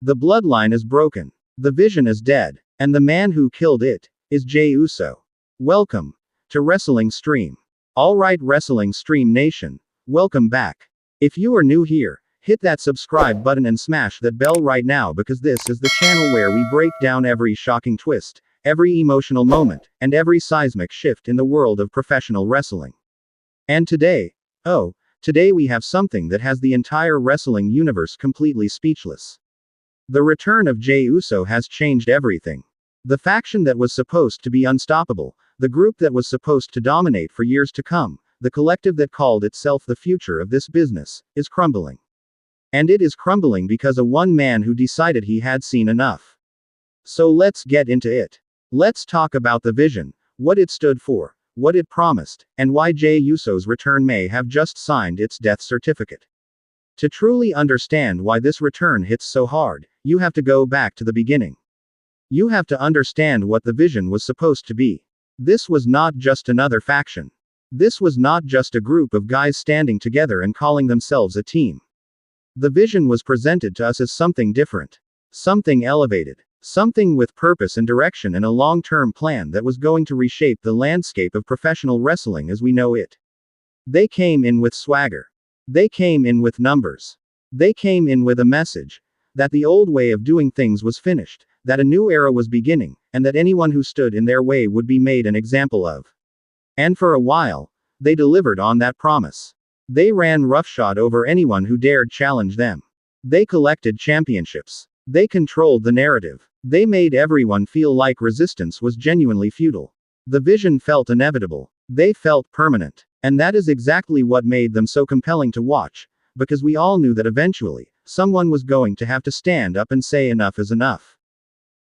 The bloodline is broken. The vision is dead. And the man who killed it is Jey Uso. Welcome to Wrestling Stream. Alright, Wrestling Stream Nation, welcome back. If you are new here, hit that subscribe button and smash that bell right now, because this is the channel where we break down every shocking twist, every emotional moment, and every seismic shift in the world of professional wrestling. And today we have something that has the entire wrestling universe completely speechless. The return of Jey Uso has changed everything. The faction that was supposed to be unstoppable, the group that was supposed to dominate for years to come, the collective that called itself the future of this business, is crumbling. And it is crumbling because of one man who decided he had seen enough. So let's get into it. Let's talk about the vision, what it stood for, what it promised, and why Jey Uso's return may have just signed its death certificate. To truly understand why this return hits so hard, you have to go back to the beginning. You have to understand what the vision was supposed to be. This was not just another faction. This was not just a group of guys standing together and calling themselves a team. The vision was presented to us as something different. Something elevated. Something with purpose and direction, and a long-term plan that was going to reshape the landscape of professional wrestling as we know it. They came in with swagger. They came in with numbers. They came in with a message that the old way of doing things was finished, that a new era was beginning, and that anyone who stood in their way would be made an example of. And for a while, they delivered on that promise. They ran roughshod over anyone who dared challenge them. They collected championships. They controlled the narrative. They made everyone feel like resistance was genuinely futile. The vision felt inevitable. They felt permanent. And that is exactly what made them so compelling to watch, because we all knew that eventually, someone was going to have to stand up and say enough is enough.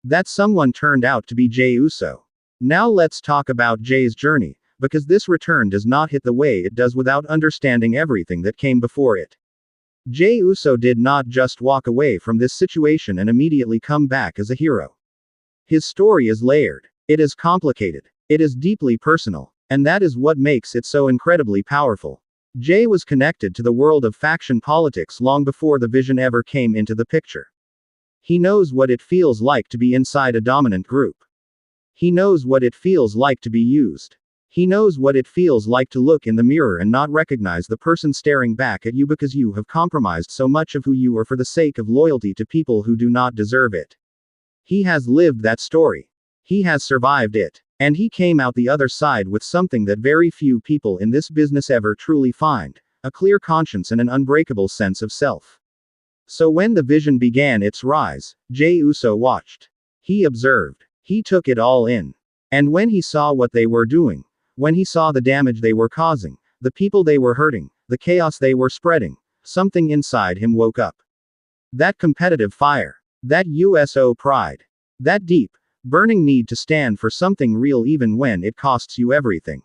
That someone turned out to be Jey Uso. Now let's talk about Jey's journey, because this return does not hit the way it does without understanding everything that came before it. Jey Uso did not just walk away from this situation and immediately come back as a hero. His story is layered. It is complicated. It is deeply personal. And that is what makes it so incredibly powerful. Jey was connected to the world of faction politics long before the vision ever came into the picture. He knows what it feels like to be inside a dominant group. He knows what it feels like to be used. He knows what it feels like to look in the mirror and not recognize the person staring back at you because you have compromised so much of who you are for the sake of loyalty to people who do not deserve it. He has lived that story. He has survived it. And he came out the other side with something that very few people in this business ever truly find: a clear conscience and an unbreakable sense of self. So when the vision began its rise, Jey Uso watched. He observed. He took it all in. And when he saw what they were doing, when he saw the damage they were causing, the people they were hurting, the chaos they were spreading, something inside him woke up. That competitive fire. That USO pride. That deep, burning need to stand for something real even when it costs you everything.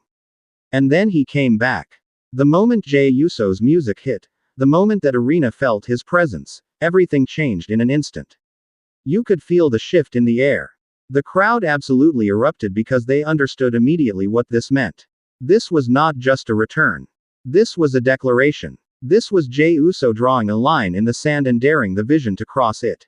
And then he came back. The moment Jey Uso's music hit, the moment that arena felt his presence, everything changed in an instant. You could feel the shift in the air. The crowd absolutely erupted because they understood immediately what this meant. This was not just a return. This was a declaration. This was Jey Uso drawing a line in the sand and daring the vision to cross it.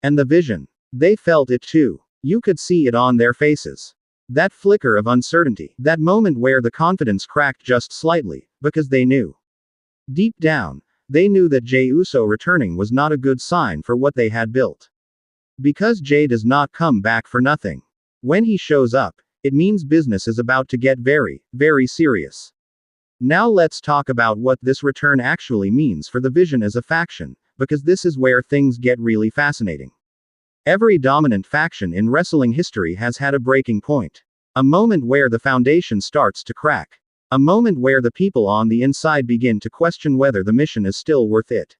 And the vision. They felt it too. You could see it on their faces. That flicker of uncertainty, that moment where the confidence cracked just slightly, because they knew. Deep down, they knew that Jey Uso returning was not a good sign for what they had built. Because Jey does not come back for nothing. When he shows up, it means business is about to get very, very serious. Now let's talk about what this return actually means for the vision as a faction, because this is where things get really fascinating. Every dominant faction in wrestling history has had a breaking point. A moment where the foundation starts to crack. A moment where the people on the inside begin to question whether the mission is still worth it.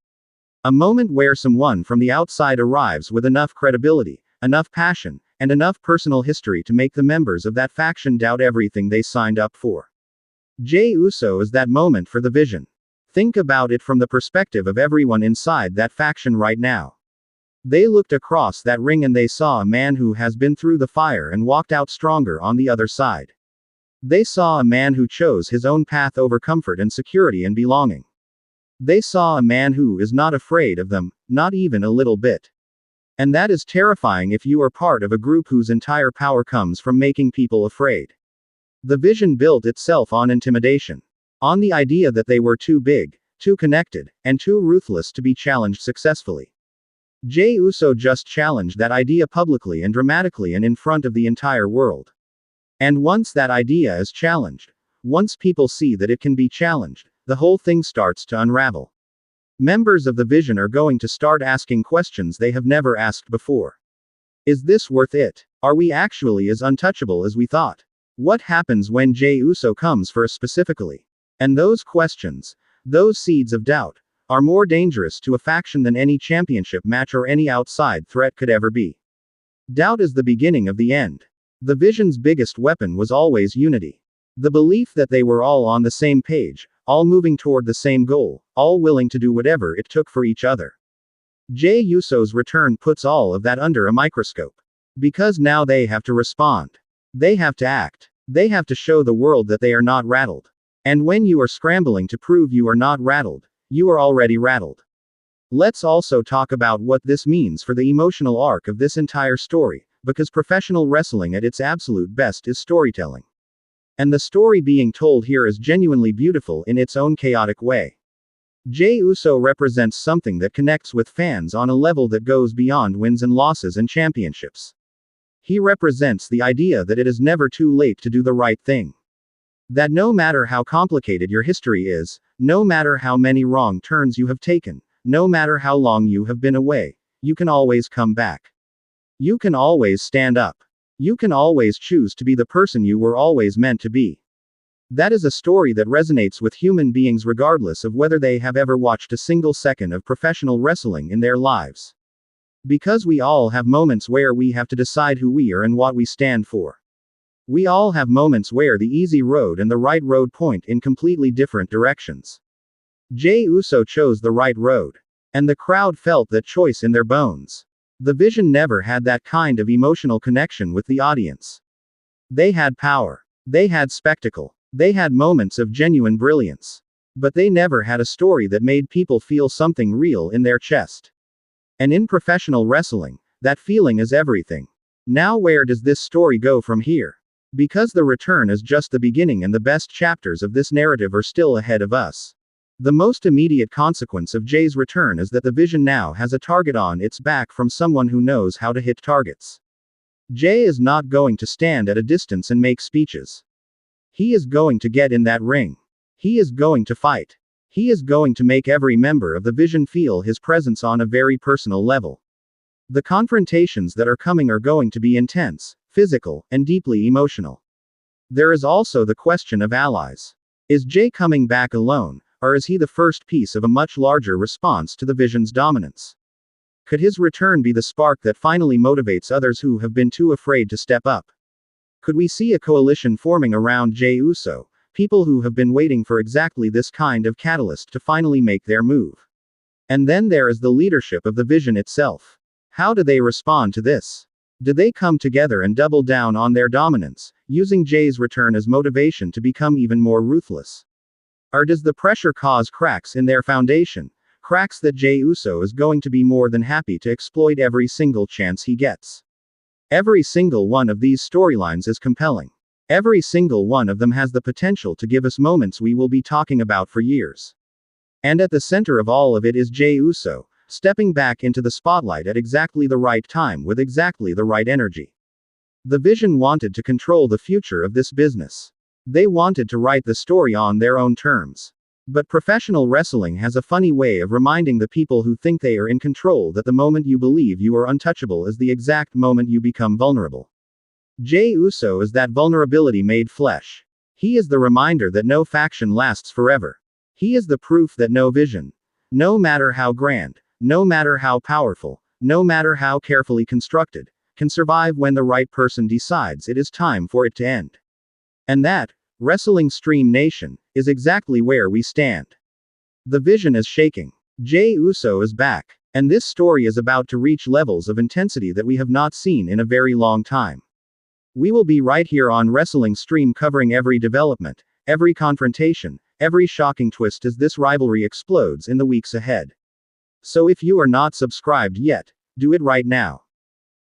A moment where someone from the outside arrives with enough credibility, enough passion, and enough personal history to make the members of that faction doubt everything they signed up for. Jey Uso is that moment for the vision. Think about it from the perspective of everyone inside that faction right now. They looked across that ring and they saw a man who has been through the fire and walked out stronger on the other side. They saw a man who chose his own path over comfort and security and belonging. They saw a man who is not afraid of them, not even a little bit. And that is terrifying if you are part of a group whose entire power comes from making people afraid. The vision built itself on intimidation. On the idea that they were too big, too connected, and too ruthless to be challenged successfully. Jey Uso just challenged that idea publicly and dramatically and in front of the entire world. And once that idea is challenged, once people see that it can be challenged, the whole thing starts to unravel. Members of the vision are going to start asking questions they have never asked before. Is this worth it? Are we actually as untouchable as we thought? What happens when Jey Uso comes for us specifically? And those questions, those seeds of doubt, are more dangerous to a faction than any championship match or any outside threat could ever be. Doubt is the beginning of the end. The vision's biggest weapon was always unity. The belief that they were all on the same page, all moving toward the same goal, all willing to do whatever it took for each other. Jey Uso's return puts all of that under a microscope. Because now they have to respond. They have to act. They have to show the world that they are not rattled. And when you are scrambling to prove you are not rattled, you are already rattled. Let's also talk about what this means for the emotional arc of this entire story, because professional wrestling at its absolute best is storytelling. And the story being told here is genuinely beautiful in its own chaotic way. Jey Uso represents something that connects with fans on a level that goes beyond wins and losses and championships. He represents the idea that it is never too late to do the right thing. That no matter how complicated your history is, no matter how many wrong turns you have taken, no matter how long you have been away, you can always come back. You can always stand up. You can always choose to be the person you were always meant to be. That is a story that resonates with human beings regardless of whether they have ever watched a single second of professional wrestling in their lives. Because we all have moments where we have to decide who we are and what we stand for. We all have moments where the easy road and the right road point in completely different directions. Jey Uso chose the right road. And the crowd felt that choice in their bones. The vision never had that kind of emotional connection with the audience. They had power. They had spectacle. They had moments of genuine brilliance. But they never had a story that made people feel something real in their chest. And in professional wrestling, that feeling is everything. Now where does this story go from here? Because the return is just the beginning and the best chapters of this narrative are still ahead of us. The most immediate consequence of Jey's return is that the vision now has a target on its back from someone who knows how to hit targets. Jey is not going to stand at a distance and make speeches. He is going to get in that ring. He is going to fight. He is going to make every member of the vision feel his presence on a very personal level. The confrontations that are coming are going to be intense, physical, and deeply emotional. There is also the question of allies. Is Jey coming back alone, or is he the first piece of a much larger response to the vision's dominance? Could his return be the spark that finally motivates others who have been too afraid to step up? Could we see a coalition forming around Jey Uso, people who have been waiting for exactly this kind of catalyst to finally make their move? And then there is the leadership of the vision itself. How do they respond to this? Do they come together and double down on their dominance, using Jey's return as motivation to become even more ruthless? Or does the pressure cause cracks in their foundation, cracks that Jey Uso is going to be more than happy to exploit every single chance he gets? Every single one of these storylines is compelling. Every single one of them has the potential to give us moments we will be talking about for years. And at the center of all of it is Jey Uso, stepping back into the spotlight at exactly the right time with exactly the right energy. The vision wanted to control the future of this business. They wanted to write the story on their own terms. But professional wrestling has a funny way of reminding the people who think they are in control that the moment you believe you are untouchable is the exact moment you become vulnerable. Jey Uso is that vulnerability made flesh. He is the reminder that no faction lasts forever. He is the proof that no vision, no matter how grand, no matter how powerful, no matter how carefully constructed, can survive when the right person decides it is time for it to end. And that, Wrestling Stream Nation, is exactly where we stand. The vision is shaking. Jey Uso is back. And this story is about to reach levels of intensity that we have not seen in a very long time. We will be right here on Wrestling Stream covering every development, every confrontation, every shocking twist as this rivalry explodes in the weeks ahead. So if you are not subscribed yet, Do it right now.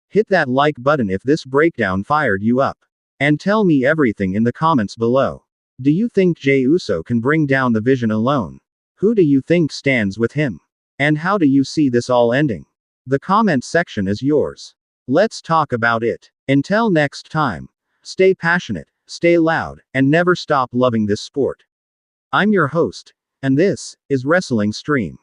Hit that like button if this breakdown fired you up. And tell me everything in the comments below. Do you think Jey Uso can bring down the Vision alone? Who do you think stands with him? And how do you see this all ending? The comment section is yours. Let's talk about it. Until next time, stay passionate, stay loud, and never stop loving this sport. I'm your host, and this is Wrestling Stream.